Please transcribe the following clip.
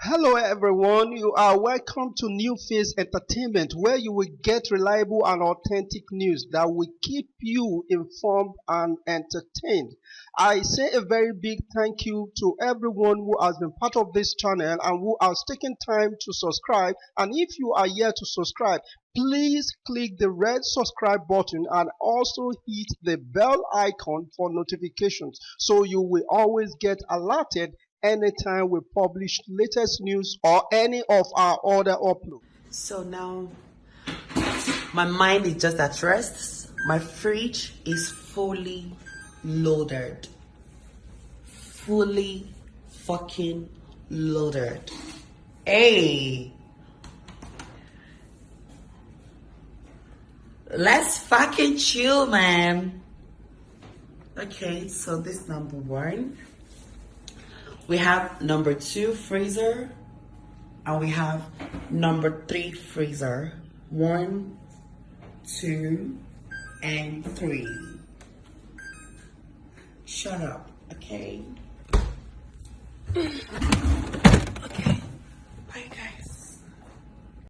Hello everyone, you are welcome to New Phase Entertainment, where you will get reliable and authentic news that will keep you informed and entertained. I say a very big thank you to everyone who has been part of this channel and who has taken time to subscribe. And if you are yet to subscribe, please click the red subscribe button and also hit the bell icon for notifications so you will always get alerted anytime we publish latest news or any of our other uploads. So now my mind is just at rest. My fridge is fully loaded. Fully fucking loaded. Hey, let's fucking chill, man. Okay, so this number one. We have number 2 freezer, and we have number 3 freezer. 1, 2, and 3. Shut up, okay? Okay, bye guys.